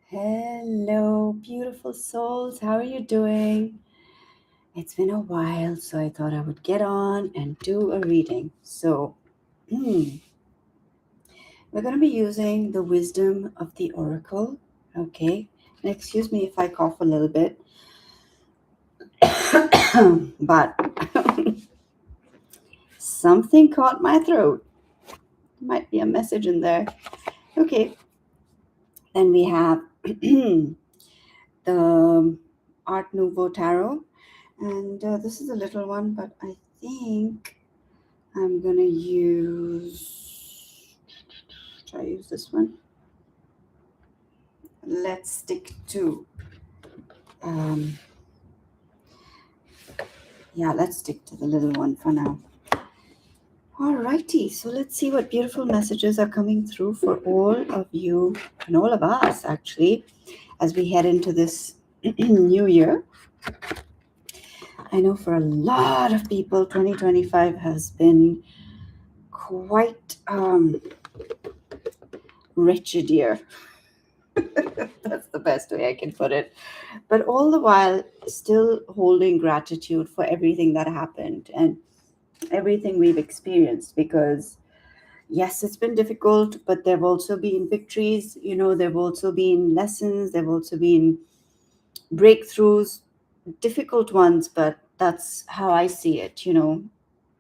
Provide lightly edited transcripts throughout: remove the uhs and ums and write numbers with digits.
Hello, beautiful souls. How are you doing? It's been a while, so I thought I would get on and do a reading. So, we're going to be using the wisdom of the oracle. Okay. And excuse me if I cough a little bit, but something caught my throat. Might be a message in there. Okay. Then we have the Art Nouveau Tarot. And this is a little one, but I think I'm gonna try use this one. Let's stick to, let's stick to the little one for now. Alrighty, so let's see what beautiful messages are coming through for all of you and all of us, actually, as we head into this new year. I know for a lot of people, 2025 has been quite wretched year. That's the best way I can put it. But all the while, still holding gratitude for everything that happened and everything we've experienced. Because, yes, it's been difficult, but there have also been victories. There have also been lessons. There have also been breakthroughs, difficult ones, but that's how I see it.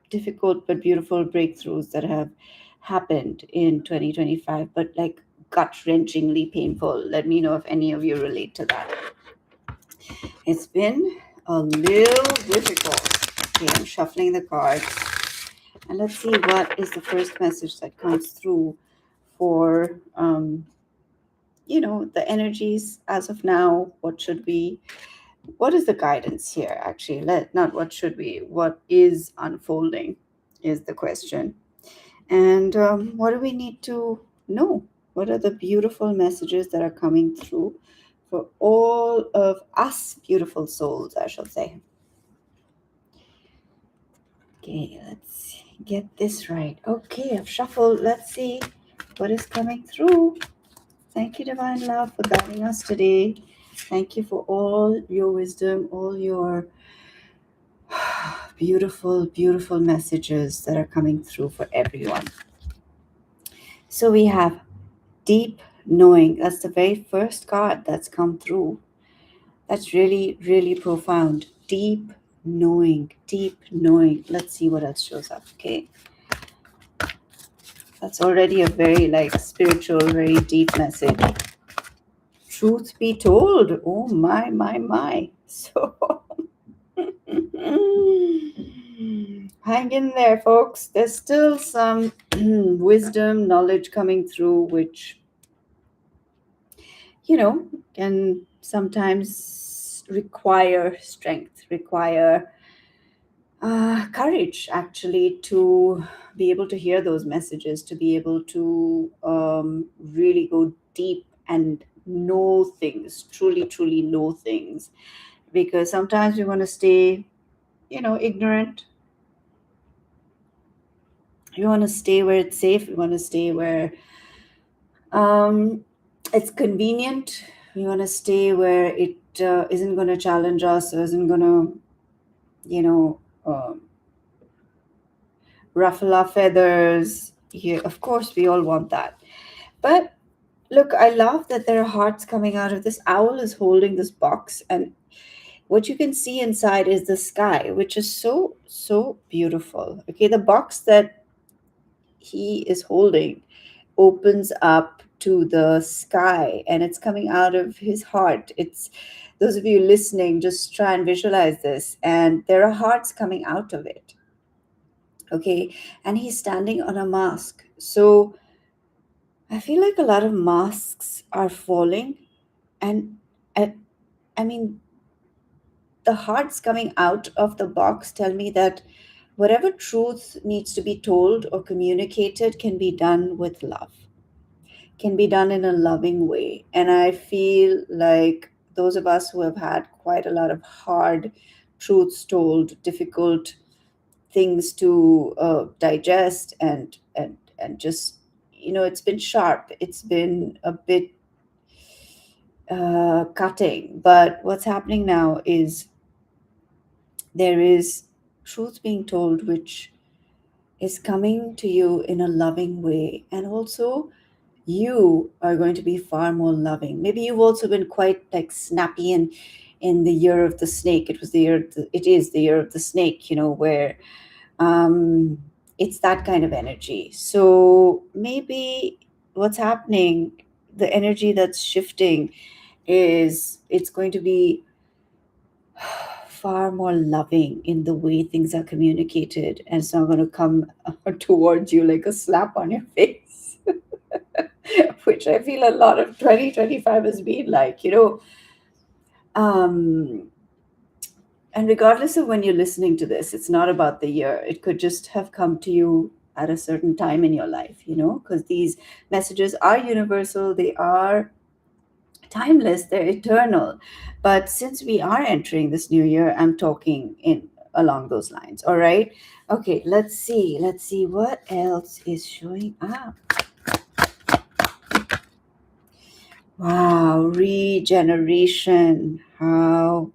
Difficult but beautiful breakthroughs that have happened in 2025, but like gut-wrenchingly painful. Let me know if any of you relate to that. It's been a little difficult. Okay, I'm shuffling the cards. And let's see what is the first message that comes through for, the energies as of now. What is the guidance here, actually? Not what should we, what is unfolding is the question. And what do we need to know? What are the beautiful messages that are coming through for all of us beautiful souls, I shall say? Okay, let's get this right. Okay, I've shuffled. Let's see what is coming through. Thank you, Divine Love, for guiding us today. Thank you for all your wisdom, all your beautiful, beautiful messages that are coming through for everyone. So we have deep knowing. That's the very first card that's come through. That's really, really profound. Deep knowing, deep knowing. Let's see what else shows up. Okay. That's already a very spiritual, very deep message. Truth be told. Oh my, my, my. So hang in there, folks. There's still some wisdom, knowledge coming through, which can sometimes require strength, require courage, actually, to be able to hear those messages, to be able to really go deep and know things, truly, truly know things. Because sometimes we want to stay, ignorant. We want to stay where it's safe. We want to stay where it's convenient. We want to stay where it isn't going to challenge us or isn't going to, ruffle our feathers. Yeah, of course, we all want that. But look, I love that there are hearts coming out of this. Owl is holding this box, and what you can see inside is the sky, which is so, so beautiful. Okay, the box that he is holding opens up to the sky and it's coming out of his heart. It's those of you listening, just try and visualize this, and there are hearts coming out of it. Okay, and he's standing on a mask. So I feel like a lot of masks are falling, and I, I mean, the hearts coming out of the box tell me that whatever truth needs to be told or communicated can be done with love, can be done in a loving way. And I feel like those of us who have had quite a lot of hard truths told, difficult things to digest, and just, it's been sharp, it's been a bit cutting. But what's happening now is there is truth being told, which is coming to you in a loving way. And also, you are going to be far more loving. Maybe you've also been quite like snappy in the year of the snake. It is the year of the snake, where um it's that kind of energy. So maybe what's happening, the energy that's shifting, is it's going to be far more loving in the way things are communicated, and it's not going to come towards you like a slap on your face, which I feel a lot of 2025 has been like, um and regardless of when you're listening to this, it's not about the year. It could just have come to you at a certain time in your life, because these messages are universal, they are timeless, they're eternal. But since we are entering this new year, I'm talking in along those lines. All right. Okay, let's see what else is showing up. Wow, regeneration. How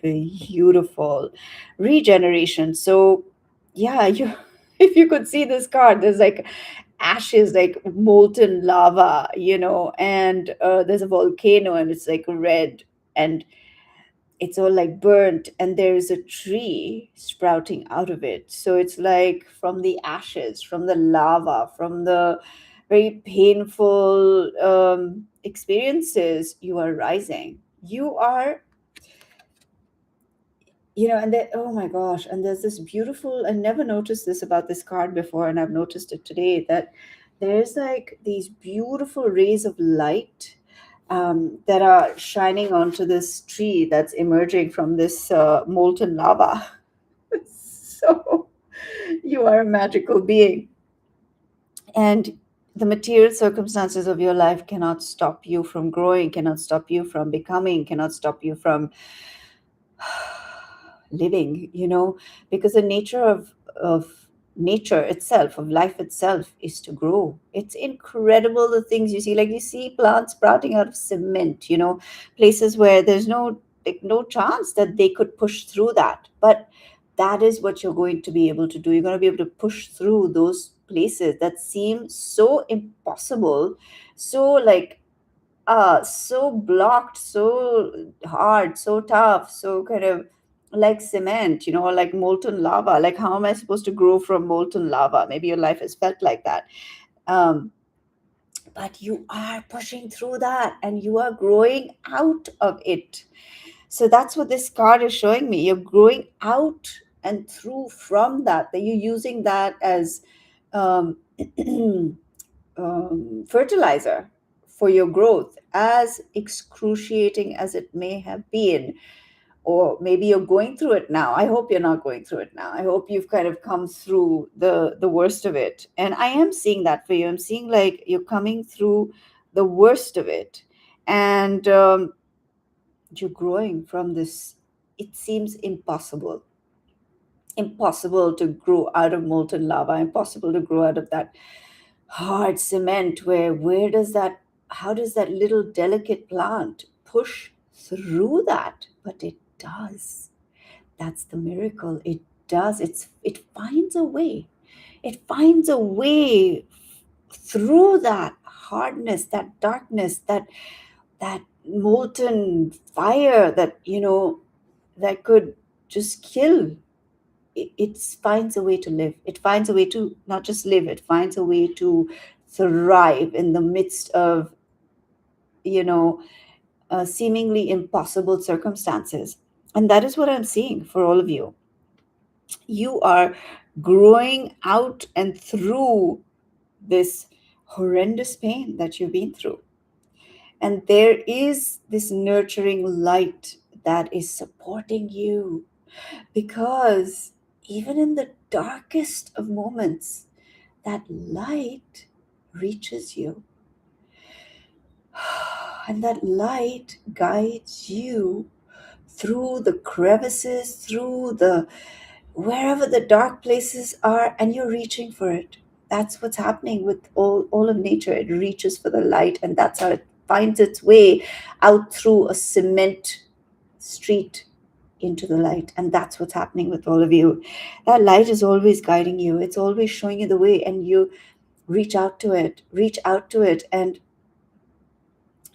beautiful. Regeneration. So, yeah, you if you could see this card, there's like ashes, like molten lava, and there's a volcano, and it's like red, and it's all like burnt, and there's a tree sprouting out of it. So it's like from the ashes, from the lava, from the very painful experiences, you are rising. You are, and then, oh my gosh, and there's this beautiful, I never noticed this about this card before, and I've noticed it today, that there's like these beautiful rays of light that are shining onto this tree that's emerging from this molten lava. So you are a magical being, and the material circumstances of your life cannot stop you from growing, cannot stop you from becoming, cannot stop you from living, because the nature of nature itself, of life itself, is to grow. It's incredible the things you see, like you see plants sprouting out of cement, places where there's no chance that they could push through that. But that is what you're going to be able to do. You're going to be able to push through those places that seem so impossible, so like so blocked, so hard, so tough, so kind of like cement, or like molten lava. Like, how am I supposed to grow from molten lava? Maybe your life has felt like that. um but you are pushing through that, and you are growing out of it. So that's what this card is showing me. You're growing out and through from that you're using that as um fertilizer for your growth, as excruciating as it may have been. Or maybe you're going through it now. I hope you're not going through it now. I hope you've kind of come through the worst of it. And I am seeing that for you. I'm seeing like you're coming through the worst of it. And you're growing from this. It seems impossible to grow out of molten lava, impossible to grow out of that hard cement. Where does that how does that little delicate plant push through that? But it does. That's the miracle. It does. It finds a way. It finds a way through that hardness, that darkness, that molten fire that that could just kill. It finds a way to live. It finds a way to not just live, it finds a way to thrive in the midst of, you know, seemingly impossible circumstances. And that is what I'm seeing for all of you. You are growing out and through this horrendous pain that you've been through. And there is this nurturing light that is supporting you, because even in the darkest of moments, that light reaches you. And that light guides you through the crevices, through the wherever the dark places are, and you're reaching for it. That's what's happening with all of nature. It reaches for the light, and that's how it finds its way out through a cement street into the light. And that's what's happening with all of you. That light is always guiding you, it's always showing you the way, and you reach out to it, and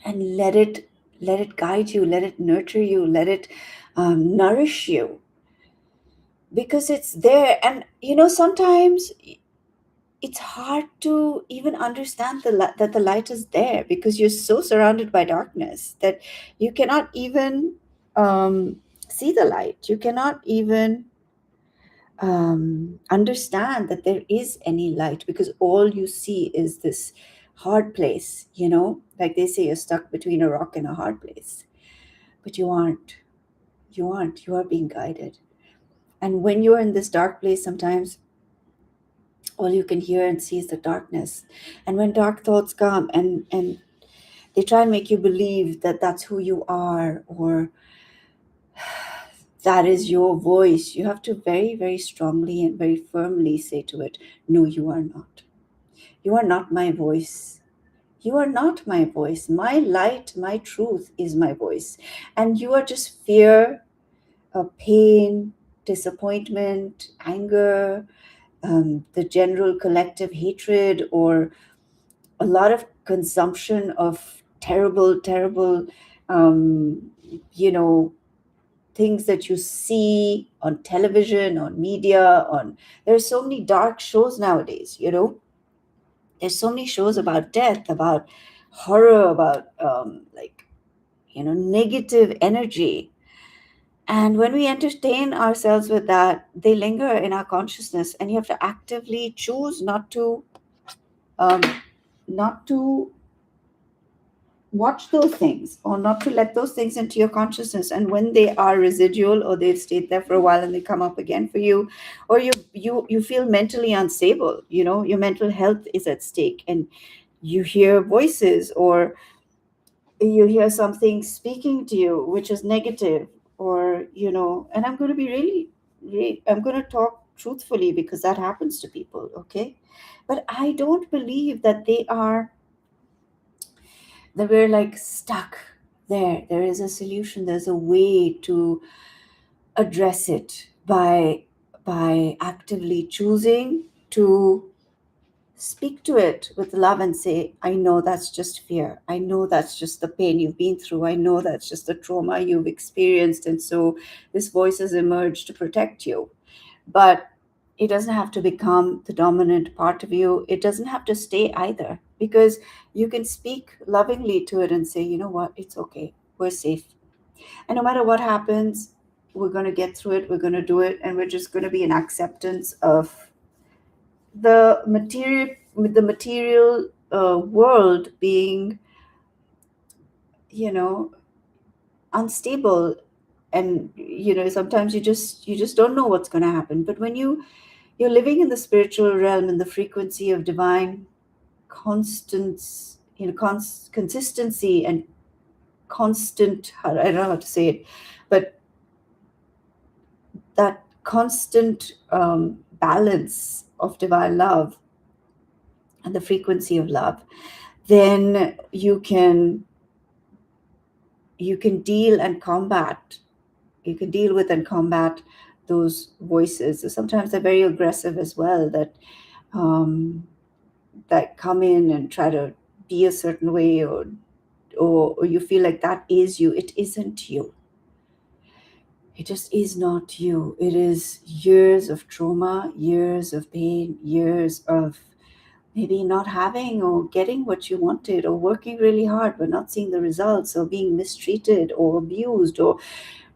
let it guide you, let it nurture you, let it nourish you, because it's there. And sometimes it's hard to even understand that the light is there, because you're so surrounded by darkness that you cannot even see the light. You cannot even understand that there is any light, because all you see is this hard place. Like they say, you're stuck between a rock and a hard place, but you are being guided. And when you're in this dark place, sometimes all you can hear and see is the darkness. And when dark thoughts come, and they try and make you believe that that's who you are, or that is your voice, you have to very, very strongly and very firmly say to it, no, you are not. You are not my voice. You are not my voice. My light, my truth is my voice. And you are just fear, pain, disappointment, anger, the general collective hatred, or a lot of consumption of terrible, terrible, um, you know, things that you see on television, on media, on there's so many dark shows nowadays. There's so many shows about death, about horror, about like negative energy. And when we entertain ourselves with that, they linger in our consciousness, and you have to actively choose um, not to watch those things, or not to let those things into your consciousness. And when they are residual, or they've stayed there for a while and they come up again for you, or you feel mentally unstable, your mental health is at stake, and you hear voices, or you hear something speaking to you which is negative, or and I'm going to be really, really, I'm going to talk truthfully, because that happens to people, okay? But I don't believe that we're like stuck there. There is a solution, there's a way to address it, by actively choosing to speak to it with love and say, I know that's just fear, I know that's just the pain you've been through, I know that's just the trauma you've experienced, and so this voice has emerged to protect you. But it doesn't have to become the dominant part of you. It doesn't have to stay either, because you can speak lovingly to it and say, you know what, it's okay, we're safe, and no matter what happens, we're going to get through it, we're going to do it, and we're just going to be in acceptance of the material world being, you know unstable. And sometimes you just don't know what's going to happen. But when you're living in the spiritual realm, in the frequency of divine constance, consistency, and constant, I don't know how to say it, but that constant balance of divine love and the frequency of love, then you can deal with and combat those voices. So sometimes they're very aggressive as well, um, that come in and try to be a certain way, or you feel like that is you. It isn't you. It just is not you. It is years of trauma, years of pain, years of maybe not having or getting what you wanted, or working really hard but not seeing the results, or being mistreated or abused, or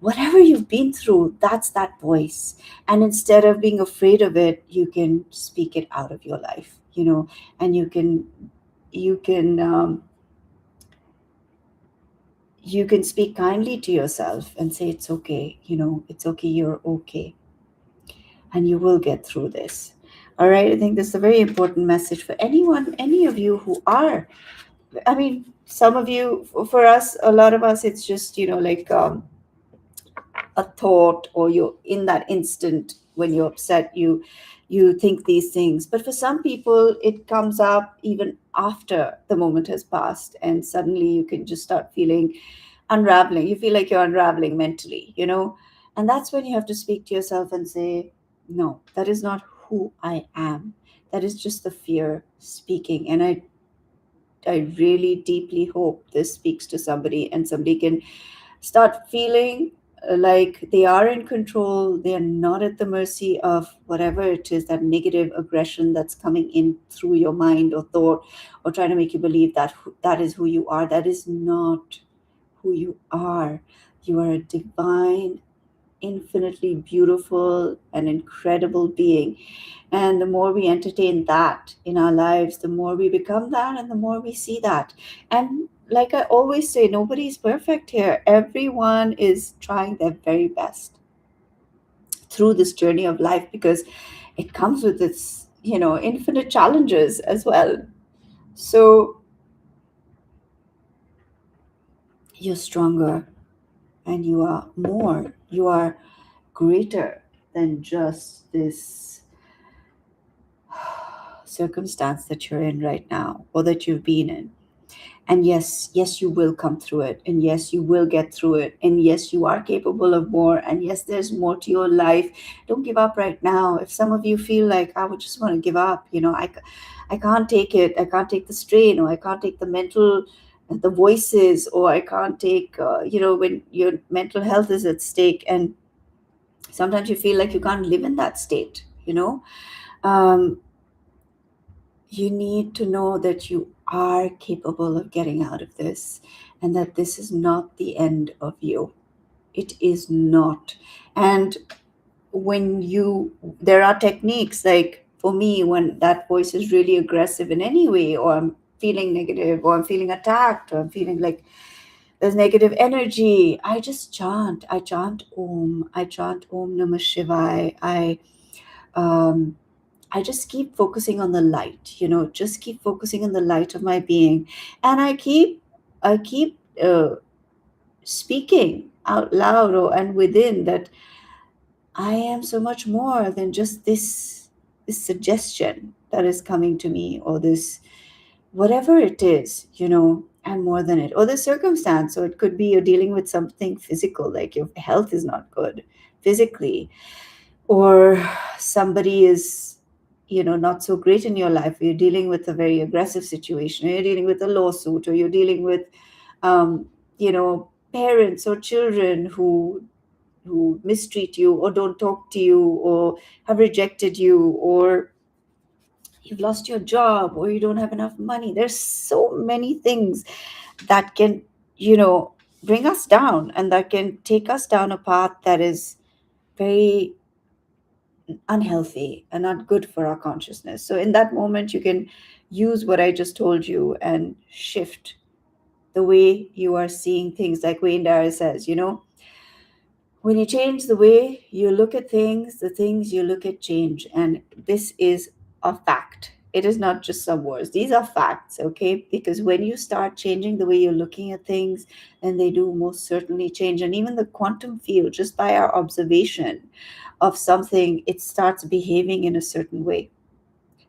whatever you've been through. That's that voice. And instead of being afraid of it, you can speak it out of your life, and you can speak kindly to yourself and say, it's okay, it's okay, you're okay, and you will get through this. All right, I think this is a very important message for any of you who are, I mean, some of you, for us, a lot of us, it's just like a thought, or you're in that instant when you're upset, you think these things. But for some people it comes up even after the moment has passed, and suddenly you can just start feeling unraveling. You feel like you're unraveling mentally, and that's when you have to speak to yourself and say, no, that is not who I am. That is just the fear speaking. And I really deeply hope this speaks to somebody, and somebody can start feeling like they are in control. They are not at the mercy of whatever it is, that negative aggression that's coming in through your mind or thought, or trying to make you believe that that is who you are. That is not who you are. You are a divine, infinitely beautiful, and incredible being. And the more we entertain that in our lives, the more we become that, and the more we see that. And like I always say, nobody's perfect here. Everyone is trying their very best through this journey of life, because it comes with its, infinite challenges as well. So you're stronger, and you are more. You are greater than just this circumstance that you're in right now, or that you've been in. And yes, you will come through it, and yes, you will get through it, and yes, you are capable of more, and yes, there's more to your life. Don't give up right now. If some of you feel like, I would just want to give up, I can't take it, I can't take the strain, or I can't take the mental, the voices, or I can't take, when your mental health is at stake, and sometimes you feel like you can't live in that state, um, you need to know that you are capable of getting out of this, and that this is not the end of you. It is not. And there are techniques, like for me, when that voice is really aggressive in any way, or I'm feeling negative, or I'm feeling attacked, or I'm feeling like there's negative energy, I chant Om Namah Shivaya. Um, I just keep focusing on the light, just keep focusing on the light of my being. And I keep speaking out loud, and within, that I am so much more than just this suggestion that is coming to me, or this, whatever it is, and more than it, or the circumstance. So it could be you're dealing with something physical, like your health is not good physically, or somebody is, not so great in your life. You're dealing with a very aggressive situation, or you're dealing with a lawsuit, or you're dealing with parents or children who mistreat you, or don't talk to you, or have rejected you, or you've lost your job, or you don't have enough money. There's so many things that can, bring us down, and that can take us down a path that is very unhealthy and not good for our consciousness. So in that moment, you can use what I just told you and shift the way you are seeing things. Like Wayne Dyer says, when you change the way you look at things, the things you look at change. And this is a fact. It is not just some words. These are facts, okay? Because when you start changing the way you're looking at things, then they do most certainly change. And even the quantum field, just by our observation of something, it starts behaving in a certain way.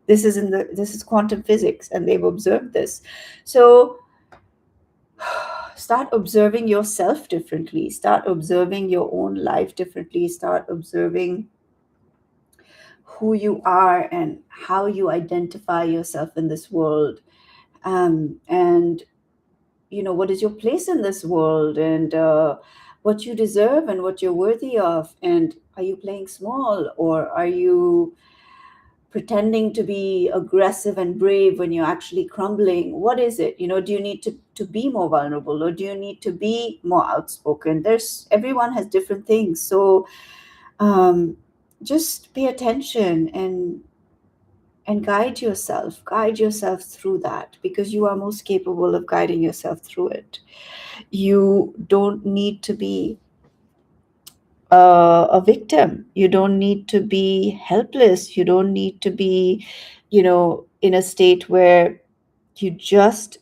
This is quantum physics, and they've observed this. So start observing yourself differently, start observing your own life differently, start observing who you are and how you identify yourself in this world, and what is your place in this world, and what you deserve and what you're worthy of. And are you playing small, or are you pretending to be aggressive and brave when you're actually crumbling? What is it? Do you need to be more vulnerable, or do you need to be more outspoken? There's Everyone has different things. So um, just pay attention, and guide yourself through that, because you are most capable of guiding yourself through it. You don't need to be a victim. You don't need to be helpless. You don't need to be, in a state where you just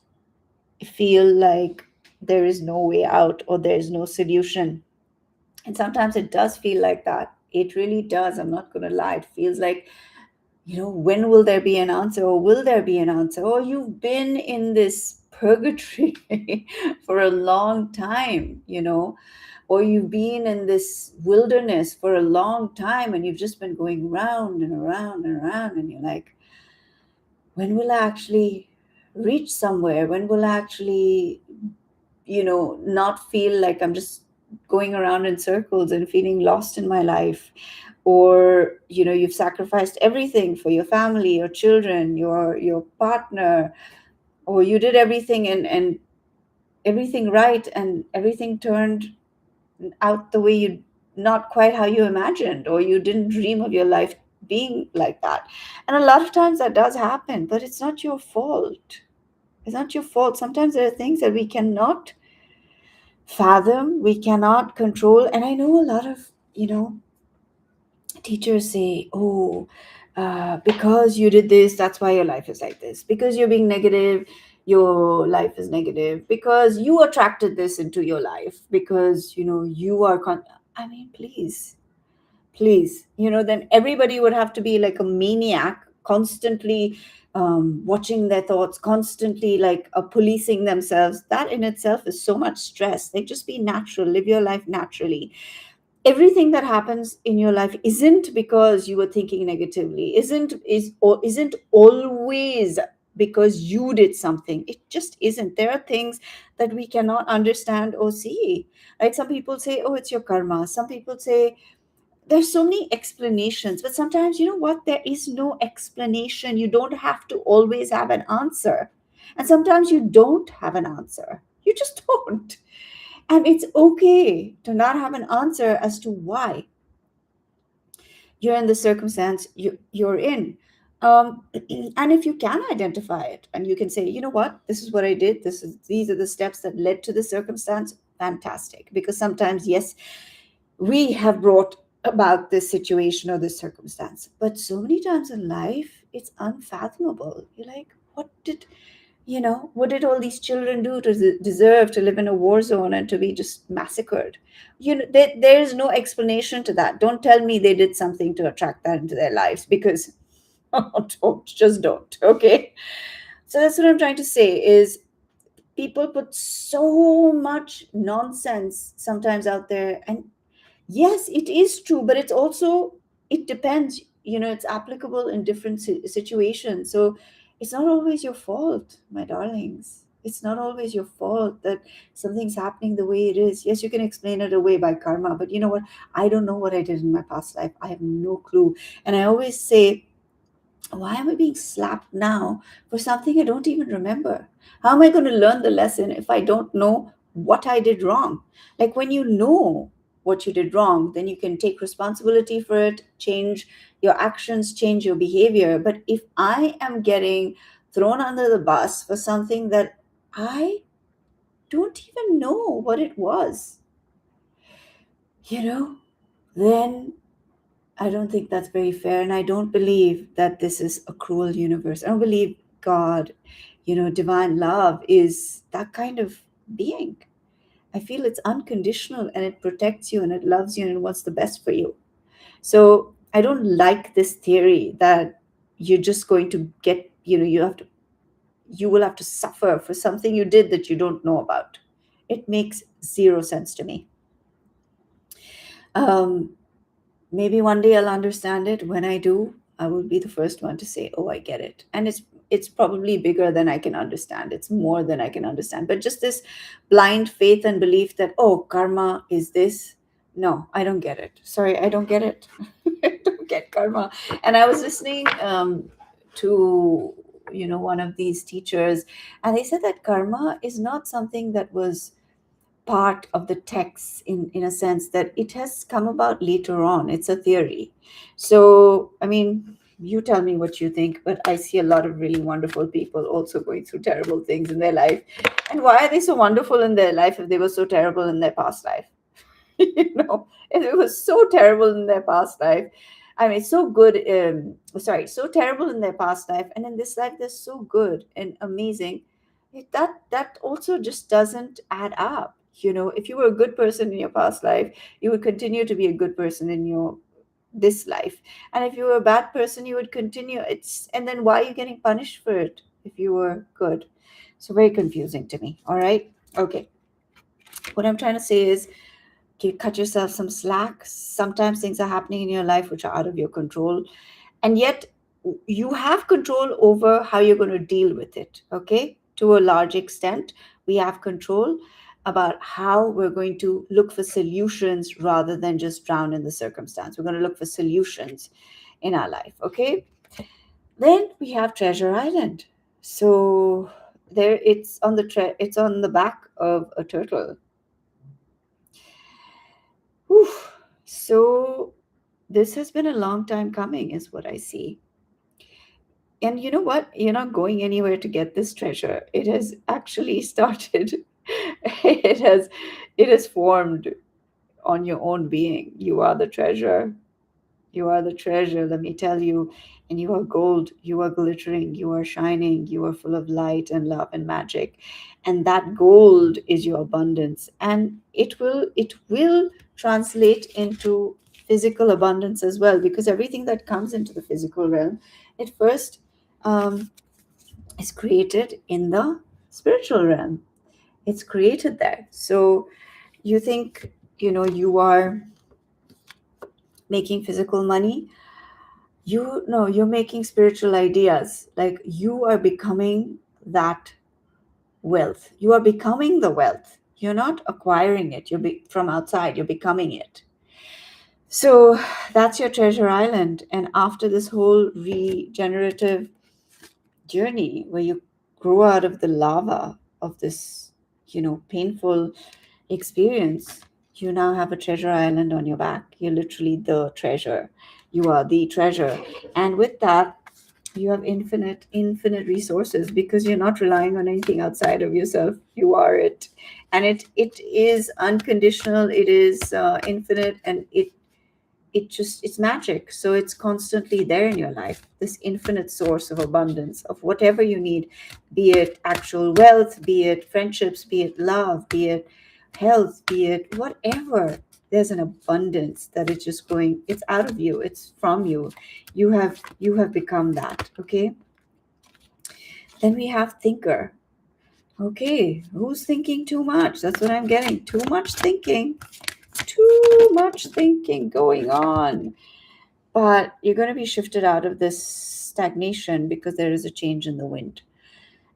feel like there is no way out, or there is no solution. And sometimes it does feel like that. It really does. I'm not going to lie. It feels like, when will there be an answer, or will there be an answer? Or you've been in this purgatory for a long time, or you've been in this wilderness for a long time and you've just been going round and around and around, and you're like, when will I actually reach somewhere? When will I actually, not feel like I'm just going around in circles and feeling lost in my life? Or, you've sacrificed everything for your family, your children, your partner, or you did everything and everything right, and everything turned out the way you not quite how you imagined, or you didn't dream of your life being like that. And a lot of times that does happen, but it's not your fault. It's not your fault. Sometimes there are things that we cannot fathom, we cannot control. And I know a lot of, teachers say, oh, because you did this, that's why your life is like this. Because you're being negative, your life is negative. Because you attracted this into your life. Because, you are. I mean, please, please, then everybody would have to be like a maniac, constantly watching their thoughts, constantly like policing themselves. That in itself is so much stress. Like, just be natural, live your life naturally. Everything that happens in your life isn't because you were thinking negatively, isn't always because you did something. It just isn't. There are things that we cannot understand or see. Like, some people say, oh, it's your karma. Some people say, there's so many explanations, but sometimes, you know what, there is no explanation. You don't have to always have an answer, and sometimes you don't have an answer. You just don't. And it's okay to not have an answer as to why you're in the circumstance you're in. And if you can identify it and you can say, you know what, this is what I did, these are the steps that led to the circumstance, fantastic. Because sometimes, yes, we have brought about this situation or this circumstance, but so many times in life it's unfathomable. You're like, what did all these children do to deserve to live in a war zone and to be just massacred? There is no explanation to that. Don't tell me they did something to attract that into their lives, because don't. Okay. So that's what I'm trying to say is, people put so much nonsense sometimes out there. And yes, it is true, but it's also, it depends. It's applicable in different situations. So it's not always your fault, my darlings. It's not always your fault that something's happening the way it is. Yes, you can explain it away by karma, but you know what? I don't know what I did in my past life. I have no clue. And I always say, why am I being slapped now for something I don't even remember? How am I going to learn the lesson if I don't know what I did wrong? Like, when you know what you did wrong, then you can take responsibility for it, change your actions, change your behavior. But if I am getting thrown under the bus for something that I don't even know what it was, you know, then I don't think that's very fair. And I don't believe that this is a cruel universe. I don't believe God, divine love is that kind of being. I feel it's unconditional and it protects you and it loves you and it wants the best for you. So I don't like this theory that you're just going to get, you will have to suffer for something you did that you don't know about. It makes zero sense to me. Um, Maybe one day I'll understand it. When I do, I will be the first one to say, oh, I get it. And it's probably bigger than I can understand. It's more than I can understand. But just this blind faith and belief that, oh, karma is this. No, I don't get it. Sorry, I don't get it. I don't get karma. And I was listening to one of these teachers, and they said that karma is not something that was part of the text, in a sense that it has come about later on. It's a theory. So, I mean, you tell me what you think, but I see a lot of really wonderful people also going through terrible things in their life. And why are they so wonderful in their life if they were so terrible in their past life? If it was so terrible in their past life, I mean, so good, so terrible in their past life, and in this life they're so good and amazing. That also just doesn't add up. If you were a good person in your past life, you would continue to be a good person in your this life. And if you were a bad person, you would continue. And then why are you getting punished for it if you were good? So very confusing to me. All right. Okay. What I'm trying to say is, cut yourself some slack. Sometimes things are happening in your life which are out of your control, and yet you have control over how you're going to deal with it. Okay, to a large extent we have control about how we're going to look for solutions rather than just drown in the circumstance. We're going to look for solutions in our life. Okay, then we have Treasure Island. So there, it's on the back of a turtle. Whew. So this has been a long time coming, is what I see. And you know what? You're not going anywhere to get this treasure. It has actually started. it has it has formed on your own being. You are the treasure. You are the treasure, let me tell you. And you are gold. You are glittering. You are shining. You are full of light and love and magic. And that gold is your abundance. And it will translate into physical abundance as well, because everything that comes into the physical realm, it first um, is created in the spiritual realm. It's created there. So you think, you are making physical money. You know, you're making spiritual ideas. Like, you are becoming that wealth. You are becoming the wealth. You're not acquiring it. From outside, you're becoming it. So that's your treasure island. And after this whole regenerative journey where you grow out of the lava of this, painful experience, you now have a treasure island on your back. You're literally the treasure. You are the treasure. And with that, you have infinite resources, because you're not relying on anything outside of yourself. You are it. And it is unconditional. It is infinite, and it's magic. So it's constantly there in your life, this infinite source of abundance of whatever you need, be it actual wealth, be it friendships, be it love, be it health, be it whatever. There's an abundance that is just going, it's out of you, it's from you. You have become that. Okay, then we have Thinker. Okay, who's thinking too much? That's what I'm getting. Too much thinking. Too much thinking going on. But you're going to be shifted out of this stagnation, because there is a change in the wind.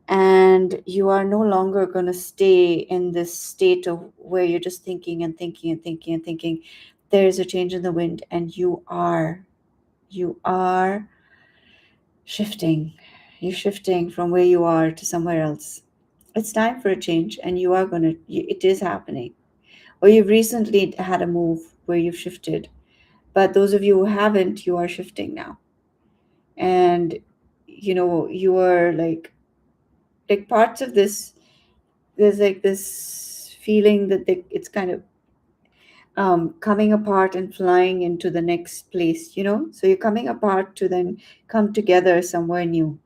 And you are no longer going to stay in this state of where you're just thinking and thinking and thinking and thinking. There is a change in the wind, and you are shifting. You're shifting from where you are to somewhere else. It's time for a change, and it is happening. Or you've recently had a move where you've shifted. But those of you who haven't, you are shifting now. And you are like parts of this, there's like this feeling that it's kind of coming apart and flying into the next place, so you're coming apart to then come together somewhere new.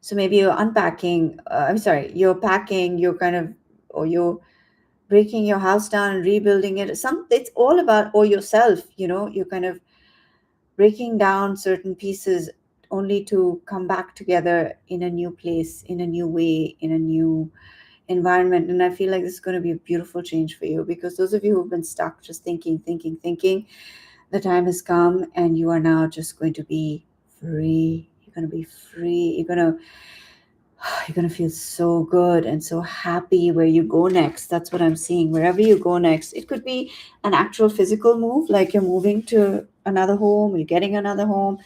So maybe you're unpacking, I'm sorry, you're packing, you're kind of, or you're breaking your house down and rebuilding it. It's all about, or yourself, you're kind of breaking down certain pieces only to come back together in a new place, in a new way, in a new environment. And I feel like this is going to be a beautiful change for you, because those of you who've been stuck just thinking, the time has come, and you are now just going to be free. You're going to be free. You're going to feel so good and so happy where you go next. That's what I'm seeing. Wherever you go next, it could be an actual physical move, like you're moving to another home, you're getting another home,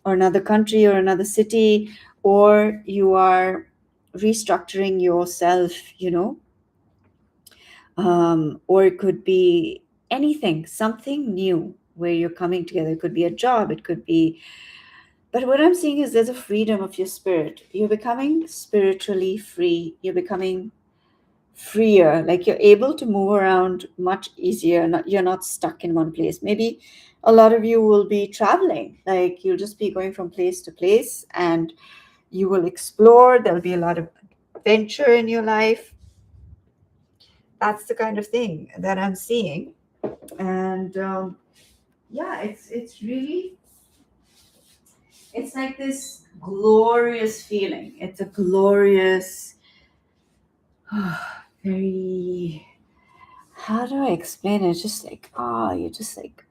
or another country, or another city, or you are restructuring yourself, or it could be anything, something new where you're coming together. It could be a job, it could be, but what I'm seeing is there's a freedom of your spirit. You're becoming spiritually free. You're becoming freer. Like, you're able to move around much easier. You're not stuck in one place. Maybe a lot of you will be traveling. Like, you'll just be going from place to place, and you will explore. There'll be a lot of adventure in your life. That's the kind of thing that I'm seeing. And yeah, it's really, it's like this glorious feeling. It's a glorious, very, how do I explain it? It's just like, you're just like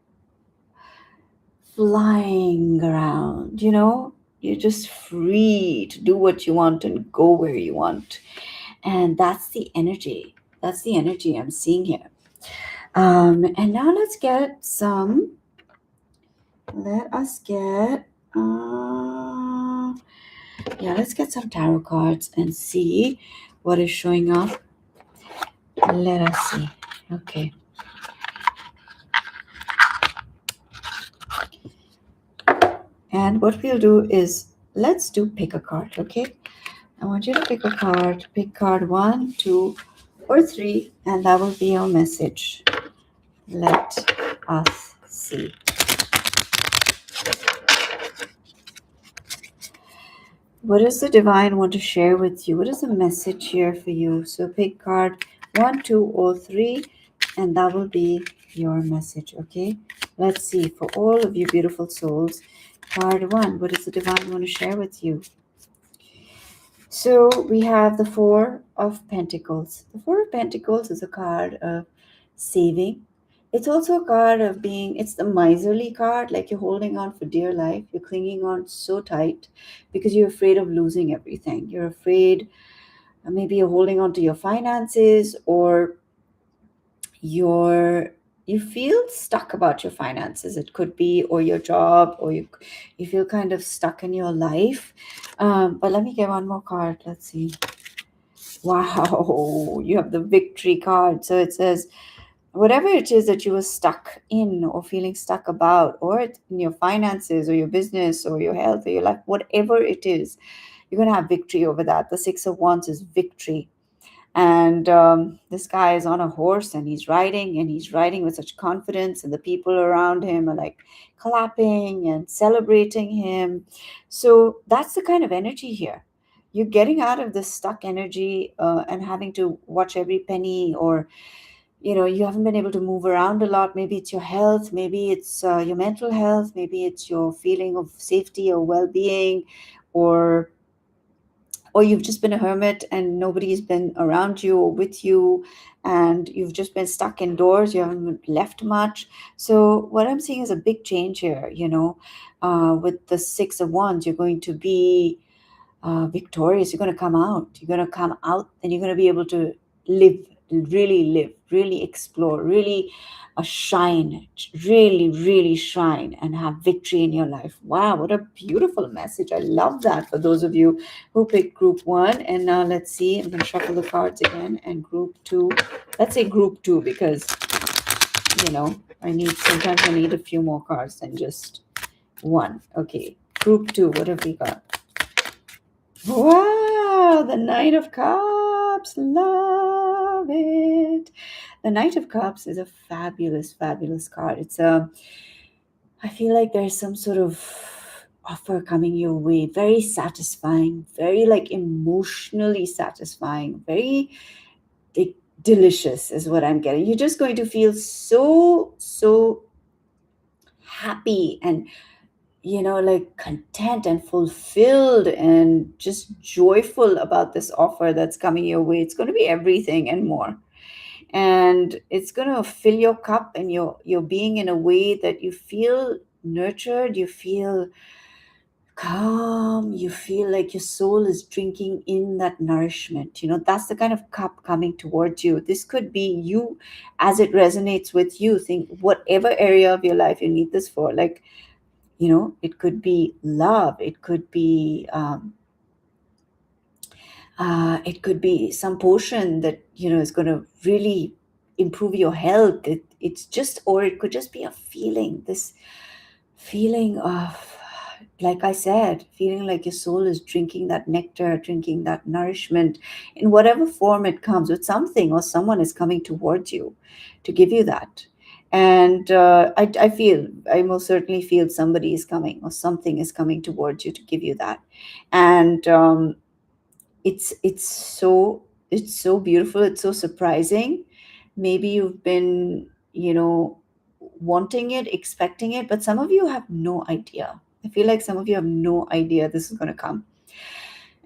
flying around, You're just free to do what you want and go where you want. And that's the energy. That's the energy I'm seeing here. And now let us get, uh, yeah, let's get some tarot cards and see what is showing up. Let us see. Okay. And what we'll do is let's do pick a card, okay? I want you to pick a card. Pick card one, two, or three, and that will be your message. Let us see. What does the divine want to share with you? What is the message here for you? So pick card one, two, or three, and that will be your message, okay? Let's see. For all of you beautiful souls, card one, what does the divine want to share with you? So we have the Four of Pentacles. The Four of Pentacles is a card of saving. It's also a card of being, it's the miserly card, like you're holding on for dear life. You're clinging on so tight because you're afraid of losing everything. You're afraid, maybe you're holding on to your finances, or you're you feel stuck about your finances. It could be, or your job, or you feel kind of stuck in your life. But let me get one more card. Let's see. Wow, you have the victory card. So it says, whatever it is that you were stuck in or feeling stuck about, or in your finances or your business or your health or your life, whatever it is, you're going to have victory over that. The Six of Wands is victory. And this guy is on a horse, and he's riding with such confidence, and the people around him are like clapping and celebrating him. So that's the kind of energy here. You're getting out of this stuck energy, and having to watch every penny, or you haven't been able to move around a lot. Maybe it's your health, maybe it's your mental health, maybe it's your feeling of safety or well-being, or you've just been a hermit and nobody's been around you or with you, and you've just been stuck indoors. You haven't left much. So what I'm seeing is a big change here. With the Six of Wands, you're going to be victorious. You're going to come out. You're going to come out, and you're going to be able to live, really explore, really shine, really shine, and have victory in your life. Wow, what a beautiful message. I love that for those of you who picked group one. And now let's see. I'm going to shuffle the cards again. And group two, let's say group two, because, sometimes I need a few more cards than just one. Okay, group two, what have we got? Wow, the Knight of Cups. Love it. The Knight of Cups is a fabulous, fabulous card. I feel like there's some sort of offer coming your way. Very satisfying, very like emotionally satisfying, very like, delicious is what I'm getting. You're just going to feel so, so happy and like content and fulfilled and just joyful about this offer that's coming your way. It's going to be everything and more. And it's going to fill your cup, and you're being in a way that you feel nurtured, you feel calm, you feel like your soul is drinking in that nourishment. That's the kind of cup coming towards you. This could be you, as it resonates with you. Think whatever area of your life you need this for. Like, it could be love, it could be some potion that is going to really improve your health. It's just, or it could just be a feeling, this feeling of, like I said, feeling like your soul is drinking that nectar, drinking that nourishment in whatever form it comes. With something or someone is coming towards you to give you that. And I most certainly feel somebody is coming, or something is coming towards you to give you that. And it's so beautiful, it's so surprising. Maybe you've been wanting it, expecting it, but some of you have no idea. I feel like some of you have no idea this is going to come.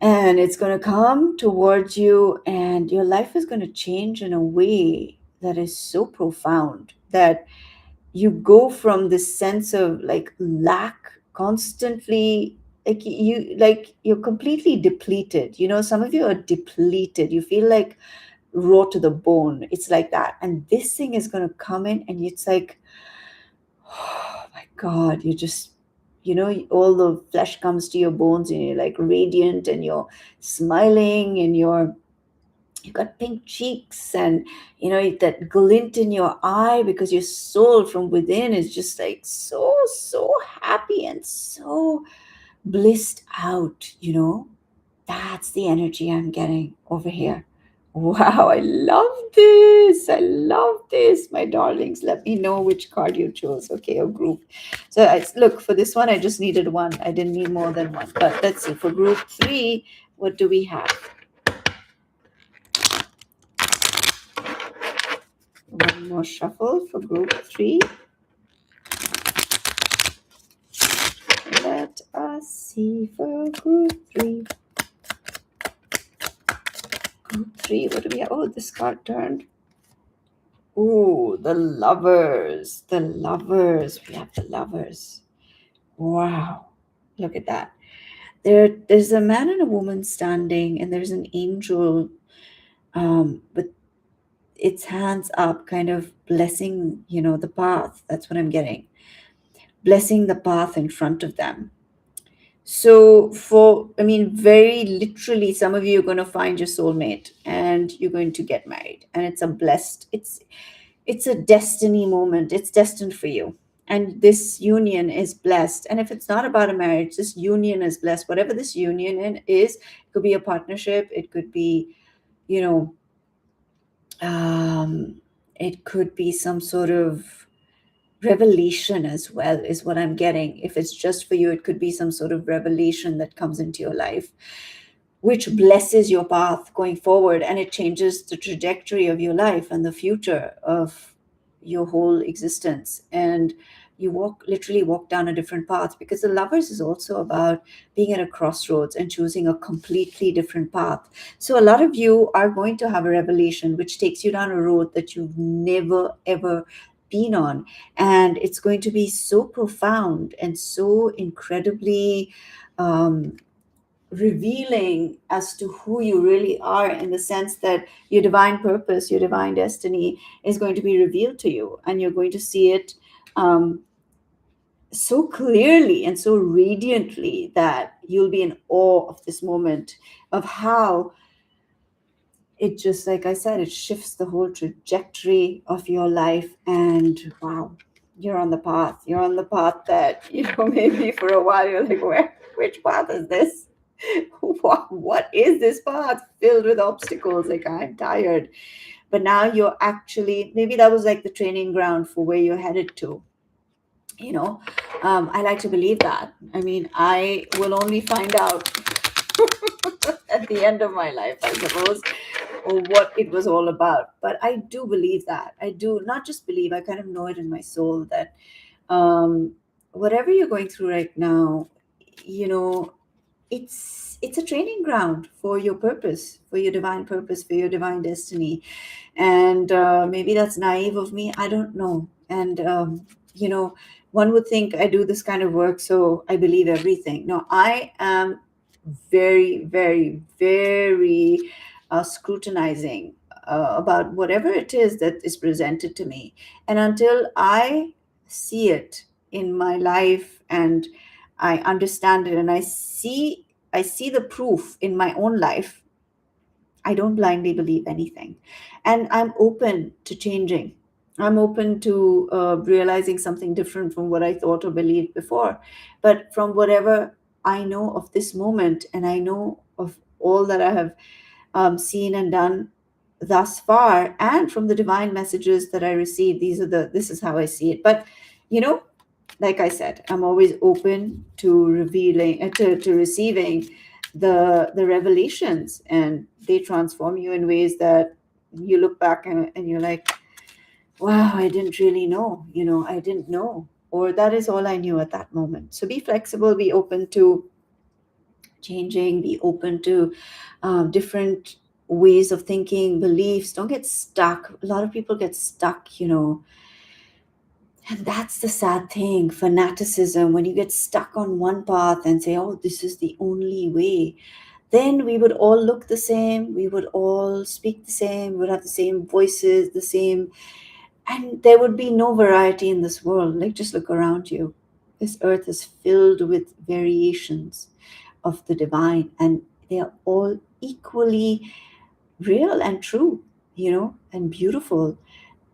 And it's going to come towards you, and your life is going to change in a way that is so profound that you go from this sense of like lack constantly, like you're completely depleted. Some of you are depleted. You feel like raw to the bone. It's like that. And this thing is going to come in, and it's like, oh my God, you just, all the flesh comes to your bones, and you're like radiant, and you're smiling, and you got pink cheeks, and that glint in your eye, because your soul from within is just like so happy and so blissed out. That's the energy I'm getting over here. Wow, I love this. I love this, my darlings. Let me know which card you chose, okay, or group. So, look, for this one, I just needed one. I didn't need more than one. But let's see, for group 3, what do we have? One more shuffle for group 3. Let us see for group 3. Group 3, what do we have? Oh, this card turned. Oh, the lovers. The lovers. We have the lovers. Wow. Look at that. There's a man and a woman standing, and there's an angel with its hands up, kind of blessing, the path. That's what I'm getting. Blessing the path in front of them. So very literally, some of you are going to find your soulmate, and you're going to get married, and it's a destiny moment. It's destined for you. And this union is blessed. And if it's not about a marriage, this union is blessed. Whatever this union is, it could be a partnership. It could be, it could be some sort of revelation as well, is what I'm getting. If it's just for you, it could be some sort of revelation that comes into your life, which blesses your path going forward, and it changes the trajectory of your life and the future of your whole existence. And you literally walk down a different path, because the lovers is also about being at a crossroads and choosing a completely different path. So a lot of you are going to have a revelation which takes you down a road that you've never ever been on, and it's going to be so profound and so incredibly revealing as to who you really are, in the sense that your divine purpose, your divine destiny is going to be revealed to you, and you're going to see it so clearly and so radiantly that you'll be in awe of this moment, of how it just, like I said, it shifts the whole trajectory of your life. And wow, you're on the path. You're on the path that, maybe for a while you're like, which path is this? What is this path filled with obstacles? Like, I'm tired. But now you're actually, maybe that was like the training ground for where you're headed to. I like to believe that. I mean, I will only find out at the end of my life, I suppose, or what it was all about. But I do believe that. I do not just believe, I kind of know it in my soul that whatever you're going through right now, it's a training ground for your purpose, for your divine purpose, for your divine destiny. And maybe that's naive of me. I don't know. And one would think I do this kind of work, so I believe everything. No, I am very, very, very scrutinizing about whatever it is that is presented to me. And until I see it in my life, and I understand it, and I see the proof in my own life, I don't blindly believe anything. And I'm open to changing. I'm open to realizing something different from what I thought or believed before. But from whatever I know of this moment, and I know of all that I have seen and done thus far, and from the divine messages that I receive, this is how I see it. But like I said, I'm always open to revealing, to receiving the revelations, and they transform you in ways that you look back, and you're like, wow, I didn't really know, I didn't know, or that is all I knew at that moment. So be flexible, be open to changing, be open to different ways of thinking, beliefs. Don't get stuck. A lot of people get stuck, and that's the sad thing, fanaticism. When you get stuck on one path and say, oh, this is the only way, then we would all look the same, we would all speak the same, we would have the same voices, the same, and there would be no variety in this world. Like, just look around you. This earth is filled with variations of the divine, and they are all equally real and true, and beautiful.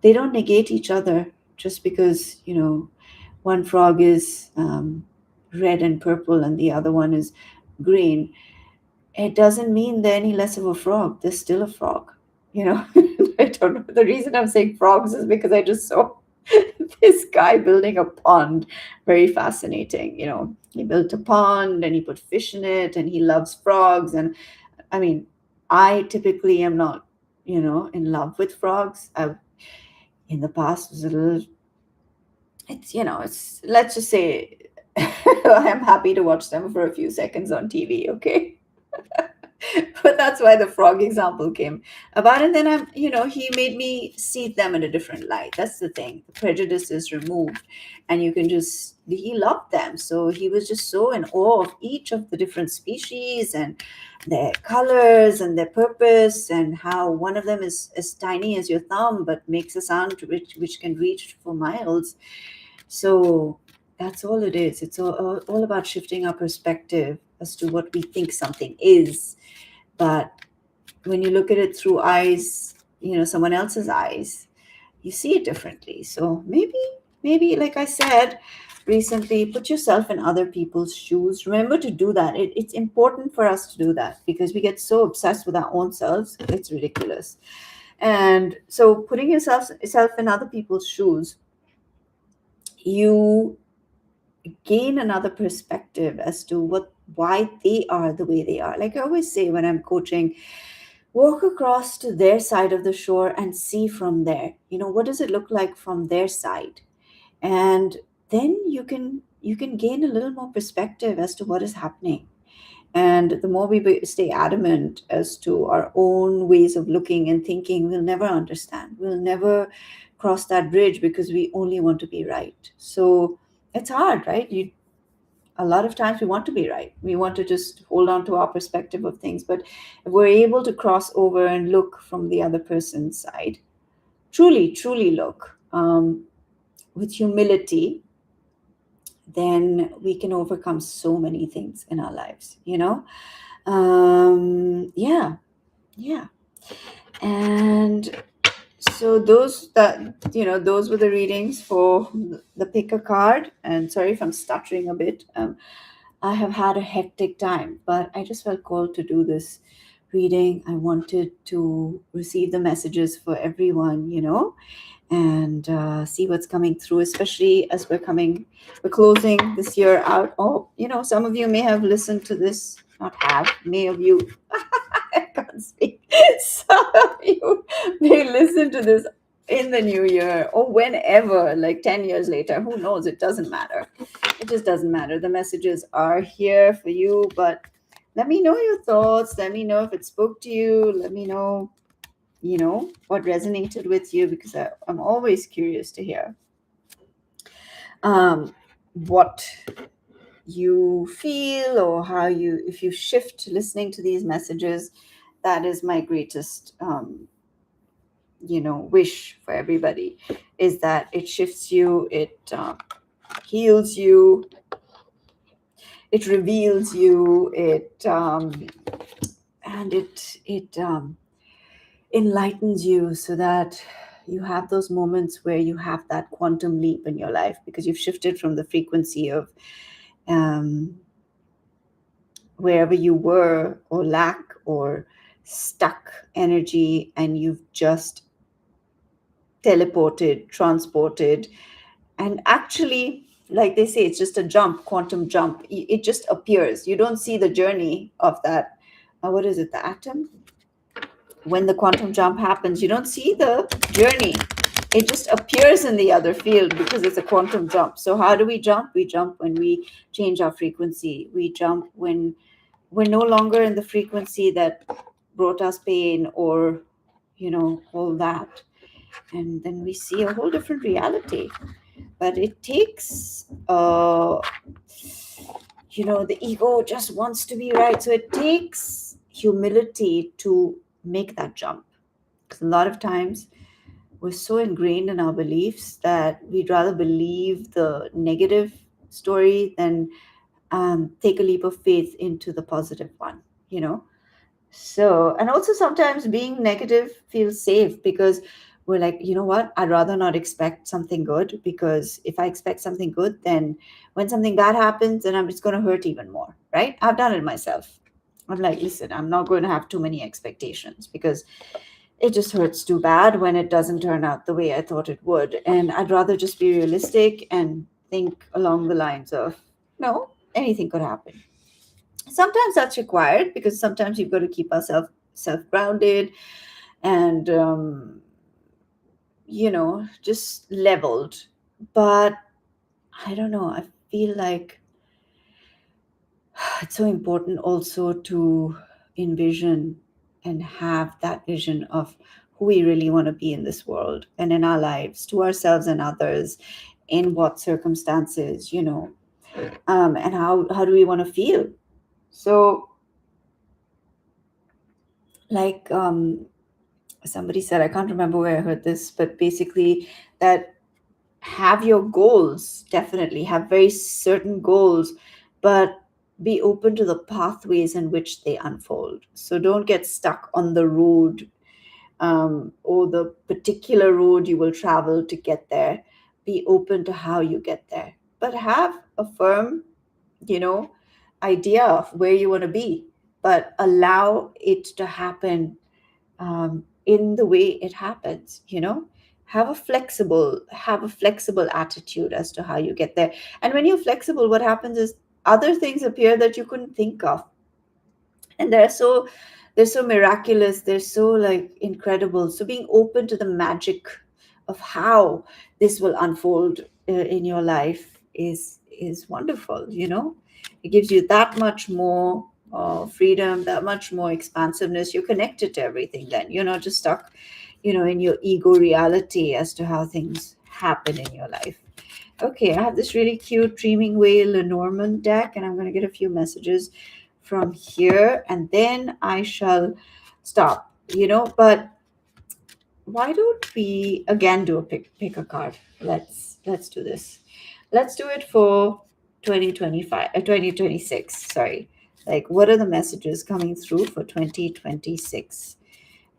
They don't negate each other just because, one frog is red and purple and the other one is green. It doesn't mean they're any less of a frog. They're still a frog. I don't know. The reason I'm saying frogs is because I just saw this guy building a pond. Very fascinating. He built a pond and he put fish in it and he loves frogs. And I mean, I typically am not, in love with frogs. I've in the past was a little, it's, let's just say, I'm happy to watch them for a few seconds on TV, okay? But that's why the frog example came about. And then he made me see them in a different light. That's the thing. The prejudice is removed, and you can just, he loved them. So he was just so in awe of each of the different species and their colors and their purpose, and how one of them is as tiny as your thumb but makes a sound which can reach for miles. So that's all it is. It's all about shifting our perspective as to what we think something is. But when you look at it through eyes, someone else's eyes, you see it differently. So maybe, like I said recently, put yourself in other people's shoes. Remember to do that. It's important for us to do that, because we get so obsessed with our own selves. It's ridiculous. And so putting yourself in other people's shoes, you gain another perspective as to why they are the way they are. Like I always say when I'm coaching, walk across to their side of the shore and see from there, what does it look like from their side. And then you can gain a little more perspective as to what is happening. And the more we stay adamant as to our own ways of looking and thinking, we'll never understand, we'll never cross that bridge, because we only want to be right. So it's hard, right? You A lot of times we want to be right. We want to just hold on to our perspective of things. But if we're able to cross over and look from the other person's side, truly look, with humility, then we can overcome so many things in our lives. Yeah, yeah. And so those were the readings for the pick a card. And sorry if I'm stuttering a bit. I have had a hectic time, but I just felt called to do this reading. I wanted to receive the messages for everyone, and see what's coming through, especially as we're closing this year out. Oh, some of you may have listened to this, not have, may of you, I can't speak. Some of you may listen to this in the new year or whenever, like 10 years later, who knows? It doesn't matter. It just doesn't matter. The messages are here for you, but let me know your thoughts. Let me know if it spoke to you. Let me know, what resonated with you, because I'm always curious to hear what you feel, or if you shift listening to these messages. That is my greatest wish for everybody, is that it shifts you, it heals you, it reveals you, and it enlightens you, so that you have those moments where you have that quantum leap in your life, because you've shifted from the frequency of wherever you were, or lack, or stuck energy, and you've just teleported, transported, and actually, like they say, it's just a jump, quantum jump. It just appears. You don't see the journey of that. What is it? The atom? When the quantum jump happens, you don't see the journey. It just appears in the other field because it's a quantum jump. So how do we jump? We jump when we change our frequency. We jump when we're no longer in the frequency that brought us pain, or all that, and then we see a whole different reality. But it takes the ego just wants to be right, so it takes humility to make that jump. 'Cause a lot of times we're so ingrained in our beliefs that we'd rather believe the negative story than take a leap of faith into the positive one, you know? So, and also sometimes being negative feels safe because we're like, you know what? I'd rather not expect something good, because if I expect something good, then when something bad happens, then I'm just going to hurt even more, right? I've done it myself. I'm like, listen, I'm not going to have too many expectations because it just hurts too bad when it doesn't turn out the way I thought it would. And I'd rather just be realistic and think along the lines of, no, anything could happen. Sometimes that's required because sometimes you've got to keep ourselves self grounded and just leveled. But I don't know, I feel like it's so important also to envision and have that vision of who we really want to be in this world and in our lives, to ourselves and others, in what circumstances, and how do we want to feel. So, like somebody said, I can't remember where I heard this, but basically that have your goals, definitely have very certain goals, but be open to the pathways in which they unfold. So don't get stuck on the road, or the particular road you will travel to get there. Be open to how you get there, but have a firm, you know, idea of where you want to be, but allow it to happen in the way it happens. Have a flexible attitude as to how you get there. And when you're flexible, what happens is other things appear that you couldn't think of, and they're so miraculous, they're so like incredible. So being open to the magic of how this will unfold in your life is wonderful. It gives you that much more freedom, that much more expansiveness. You're connected to everything, then you're not just stuck in your ego reality as to how things happen in your life. Okay, I have this really cute Dreaming Whale Lenormand deck, and I'm going to get a few messages from here, and then I shall stop. But why don't we again do a pick a card? Let's do this. Let's do it for 2025, 2026. Sorry. Like, what are the messages coming through for 2026?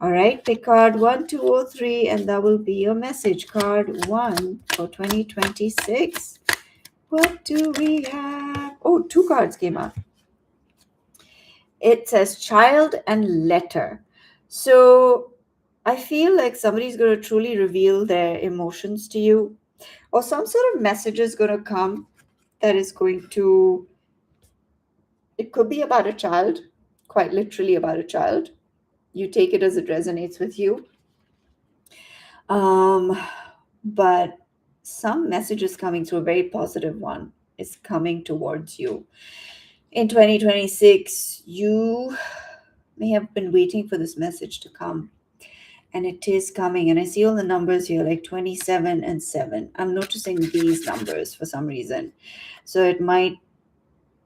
All right, pick card 1, 2, or 3, and that will be your message. Card 1 for 2026. What do we have? Oh, two cards came out. It says child and letter. So I feel like somebody's going to truly reveal their emotions to you, or some sort of message is going to come that is going to, it could be about a child, quite literally about a child. You take it as it resonates with you. Um, but some messages coming through, a very positive one is coming towards you. In 2026, you may have been waiting for this message to come, and it is coming. And I see all the numbers here, like 27 and 7. I'm noticing these numbers for some reason. So it might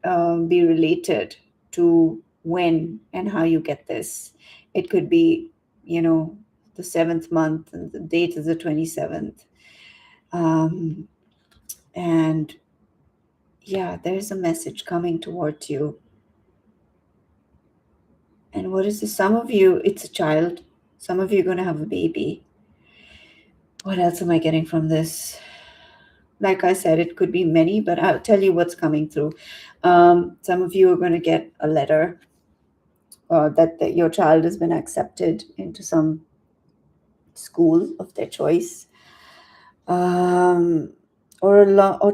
be related to when and how you get this. It could be, the seventh month, and the date is the 27th. And yeah, there's a message coming towards you. And what is this? Some of you, it's a child. Some of you are going to have a baby. What else am I getting from this? Like I said, it could be many, but I'll tell you what's coming through. Some of you are going to get a letter that your child has been accepted into some school of their choice. Or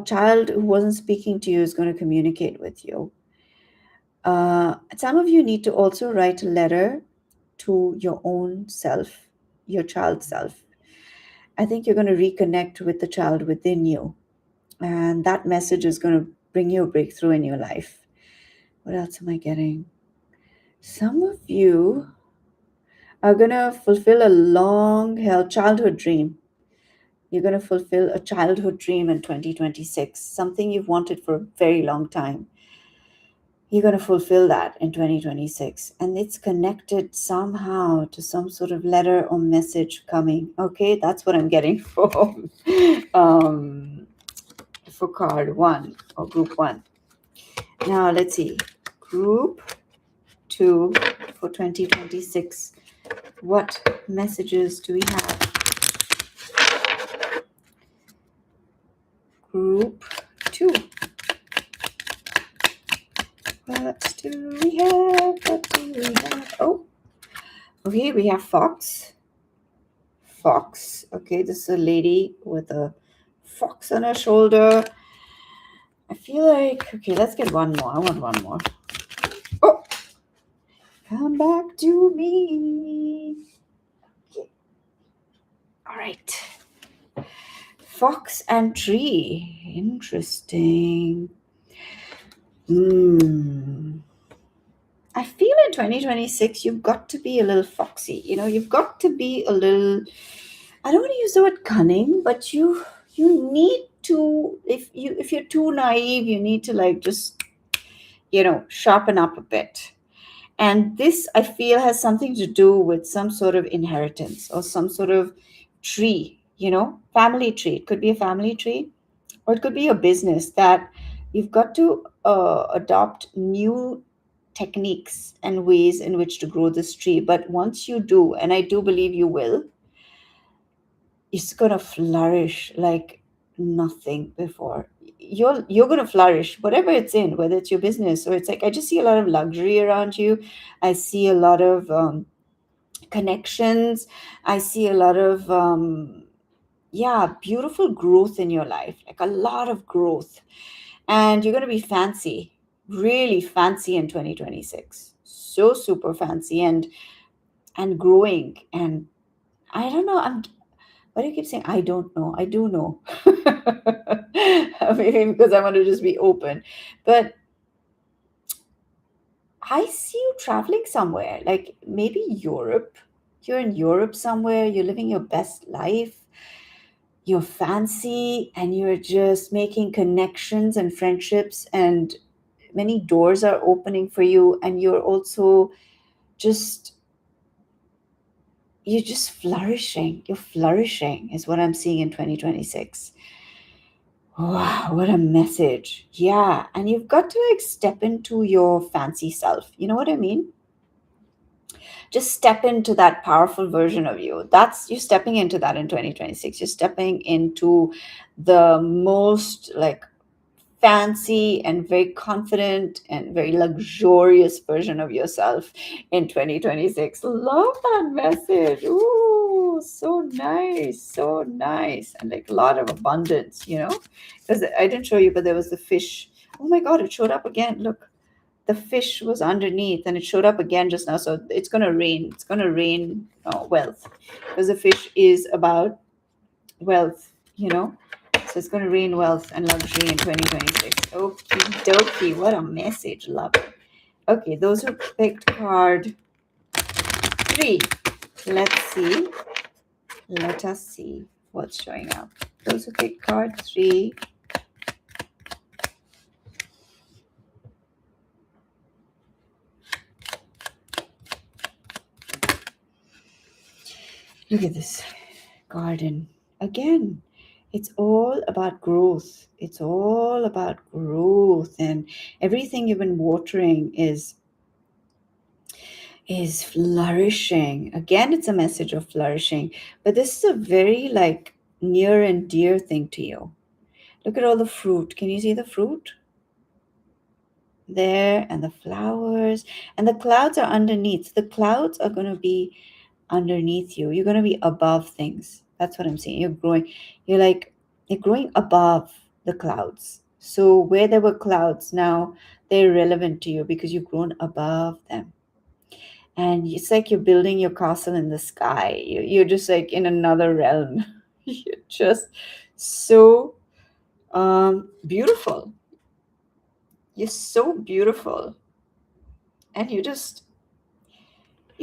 child who wasn't speaking to you is going to communicate with you. Some of you need to also write a letter to your own self, your child self. I think you're going to reconnect with the child within you. And that message is going to bring you a breakthrough in your life. What else am I getting? Some of you are going to fulfill a long held childhood dream. You're going to fulfill a childhood dream in 2026, something you've wanted for a very long time. You're going to fulfill that in 2026. And it's connected somehow to some sort of letter or message coming. Okay, that's what I'm getting um, for card one or group one. Now, let's see. Group two for 2026. What messages do we have? Group two. What do we have? What do we have? Oh, okay, we have fox. Fox. Okay, this is a lady with a fox on her shoulder. I feel like, okay, let's get one more. I want one more. Oh, come back to me. Okay. All right. Fox and tree. Interesting. I feel in 2026 you've got to be a little foxy. You've got to be a little, I don't want to use the word cunning, but you need to, if you're too naive, you need to like just, sharpen up a bit. And this I feel has something to do with some sort of inheritance or some sort of tree, family tree. It could be a family tree, or it could be a business that you've got to adopt new techniques and ways in which to grow this tree. But once you do, and I do believe you will, it's going to flourish like nothing before. You're going to flourish whatever it's in, whether it's your business or it's like, I just see a lot of luxury around you. I see a lot of connections. I see a lot of yeah, beautiful growth in your life, like a lot of growth. And you're going to be fancy, really fancy in 2026. So super fancy and growing. And I don't know, why do you keep saying I don't know? I do know. Maybe because I want to just be open. But I see you traveling somewhere, like maybe Europe. You're in Europe somewhere, you're living your best life, you're fancy, and you're just making connections and friendships, and many doors are opening for you, and just you're just flourishing. You're flourishing is what I'm seeing in 2026. Wow, what a message. Yeah. And you've got to like step into your fancy self. You know what I mean? Just step into that powerful version of you. That's you're stepping into that in 2026. You're stepping into the most like fancy and very confident and very luxurious version of yourself in 2026. Love that message. Ooh, so nice, so nice. And like a lot of abundance, because I didn't show you, but there was the fish. Oh my God, it showed up again. Look, the fish was underneath and it showed up again just now. So it's going to rain. It's going to rain wealth, because the fish is about wealth, So it's going to rain wealth and luxury in 2026. Okie dokie. What a message. Love it. Okay, those who picked card 3. Let's see. Let us see what's showing up. Those who picked card 3. Look at this garden. Again, it's all about growth. It's all about growth, and everything you've been watering is flourishing. Again, it's a message of flourishing, but this is a very like near and dear thing to you. Look at all the fruit. Can you see the fruit there, and the flowers, and the clouds are underneath? The clouds are going to be underneath you. You're going to be above things. That's what I'm saying. You're growing above the clouds. So where there were clouds, now they're relevant to you because you've grown above them. And it's like you're building your castle in the sky. You're just like in another realm. You're just so beautiful. You're so beautiful. And you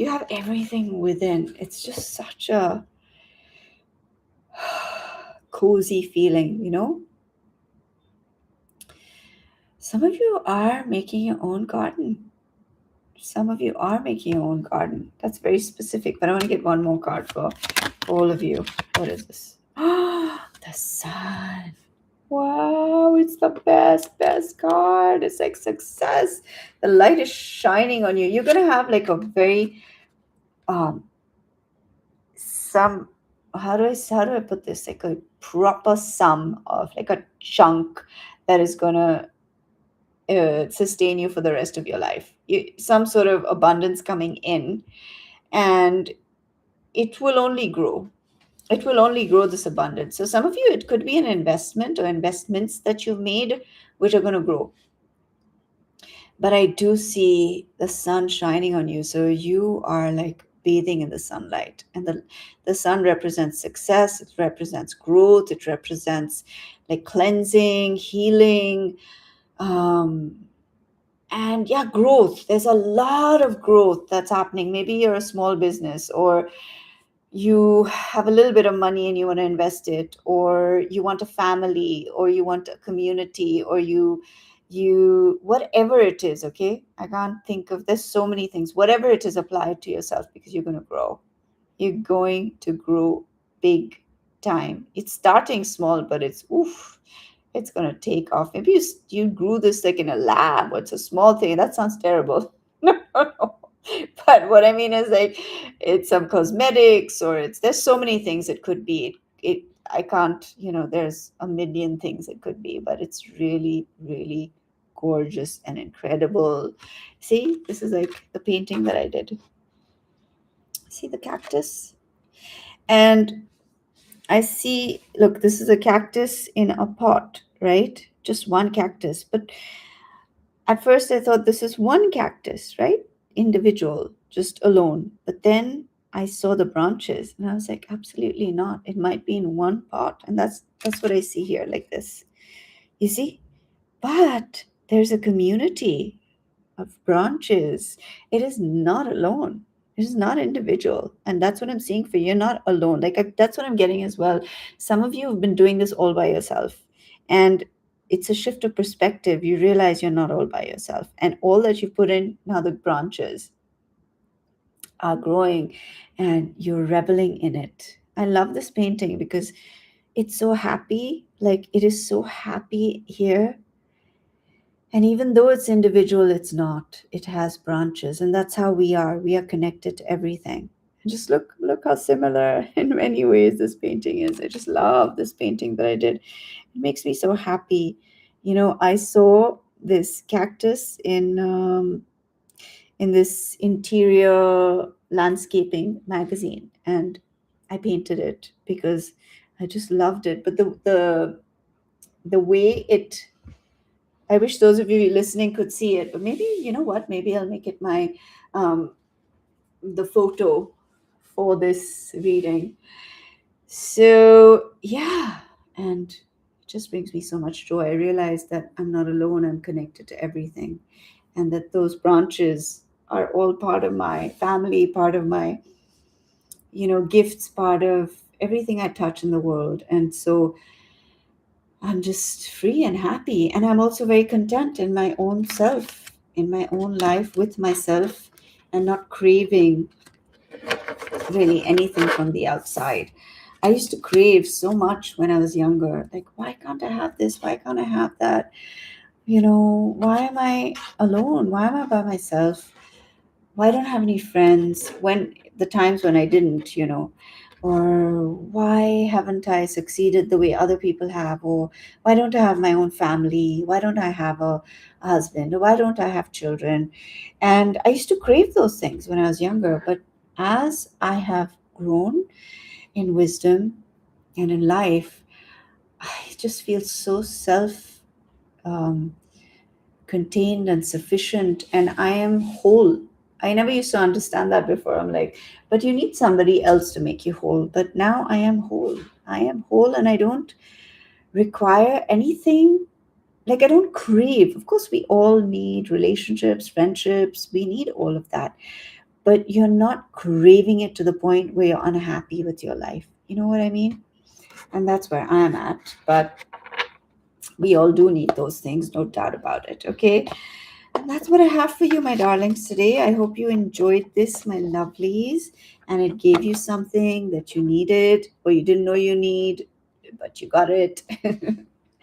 have everything within. It's just such a cozy feeling, you know? Some of you are making your own garden. Some of you are making your own garden. That's very specific, but I want to get one more card for all of you. What is this? The sun. Wow, it's the best card. It's like success. The light is shining on you. You're gonna have like a very um some how do I put this? Like a proper sum of like a chunk that is gonna sustain you for the rest of your life. Some sort of abundance coming in, and it will only grow. It will only grow this abundance. So some of you, it could be an investment or investments that you've made, which are going to grow. But I do see the sun shining on you. So you are like bathing in the sunlight. And the sun represents success, it represents growth, it represents like cleansing, healing, um, and yeah, growth. There's a lot of growth that's happening. Maybe you're a small business, or you have a little bit of money and you want to invest it, or you want a family, or you want a community, or you whatever it is. Okay, I can't think of, there's so many things. Whatever it is, apply it to yourself, because you're going to grow. You're going to grow big time. It's starting small, but it's oof, it's going to take off. Maybe you grew this like in a lab. It's a small thing. That sounds terrible. No, no. But what I mean is like it's some cosmetics, or there's so many things it could be. It I can't, there's a million things it could be, but it's really, really gorgeous and incredible. See, this is like the painting that I did. See the cactus? And I see, look, this is a cactus in a pot, right? Just one cactus. But at first I thought this is one cactus, right? Individual, just alone. But then I saw the branches and I was like, absolutely not. It might be in one pot. And that's what I see here, like this. You see? But there's a community of branches. It is not alone. It is not individual. And that's what I'm seeing for you. You're not alone. That's what I'm getting as well. Some of you have been doing this all by yourself. And it's a shift of perspective. You realize you're not all by yourself. And all that you put in, now the branches are growing and you're reveling in it. I love this painting because it's so happy. Like it is so happy here, and even though it's individual, it's not. It has branches, and that's how we are. We are connected to everything. And just look how similar in many ways this painting is. I just love this painting that I did. It makes me so happy. I saw this cactus in this interior landscaping magazine, and I painted it because I just loved it. But the way it, I wish those of you listening could see it, but maybe, you know what? Maybe I'll make it my um, the photo for this reading. So yeah, and it just brings me so much joy. I realize that I'm not alone. I'm connected to everything, and that those branches are all part of my family, part of my gifts, part of everything I touch in the world. And so I'm just free and happy. And I'm also very content in my own self, in my own life with myself, and not craving really anything from the outside. I used to crave so much when I was younger. Like, why can't I have this? Why can't I have that? Why am I alone? Why am I by myself? Why don't I have any friends? When the times when I didn't, or why haven't I succeeded the way other people have? Or why don't I have my own family? Why don't I have a husband? Or why don't I have children? And I used to crave those things when I was younger. But as I have grown in wisdom and in life, I just feel so self um, contained and sufficient, and I am whole. I never used to understand that before. I'm like, but you need somebody else to make you whole. But now I am whole. I am whole and I don't require anything. Like, I don't crave. Of course, we all need relationships, friendships, we need all of that. But you're not craving it to the point where you're unhappy with your life. You know what I mean? And that's where I'm at. But we all do need those things, no doubt about it. Okay. And that's what I have for you, my darlings, today. I hope you enjoyed this, my lovelies, and it gave you something that you needed or you didn't know you need, but you got it.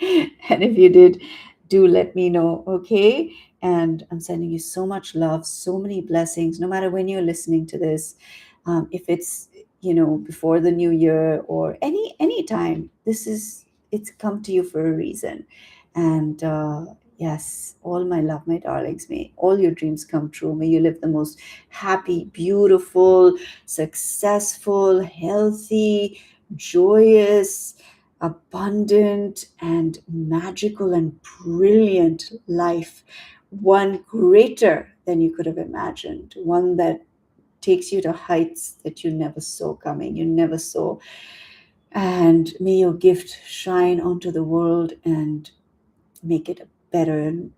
And if you did, do let me know, okay? And I'm sending you so much love, so many blessings, no matter when you're listening to this. If it's, before the new year or any time, it's come to you for a reason. And yes, all my love, my darlings. May all your dreams come true. May you live the most happy, beautiful, successful, healthy, joyous, abundant, and magical and brilliant life. One greater than you could have imagined. One that takes you to heights that you never saw coming, you never saw. And may your gift shine onto the world and make it a better and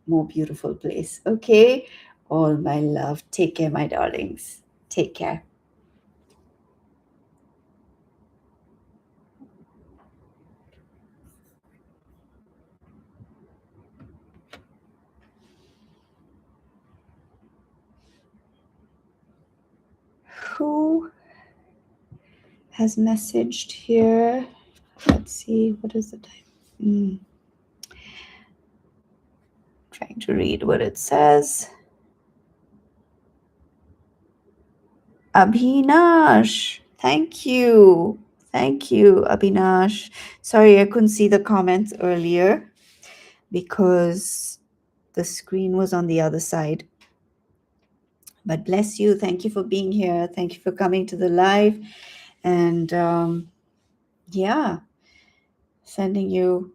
more beautiful place. Okay? All my love. Take care, my darlings. Take care. Who has messaged here? Let's see. What is the time? Trying to read what it says. Abhinash. Thank you. Thank you, Abhinash. Sorry, I couldn't see the comments earlier because the screen was on the other side. But bless you. Thank you for being here. Thank you for coming to the live. And yeah, sending you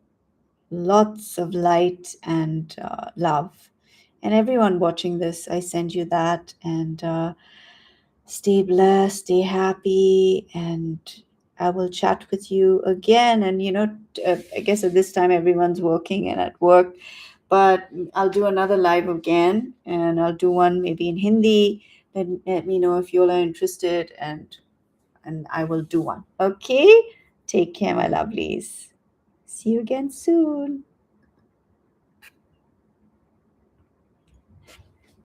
lots of light and love. And everyone watching this, I send you that. And stay blessed, stay happy, and I will chat with you again. And I guess at this time everyone's working and at work, but I'll do another live again, and I'll do one maybe in Hindi. Let me know if you all are interested, and I will do one. Okay, take care, my lovelies. See you again soon.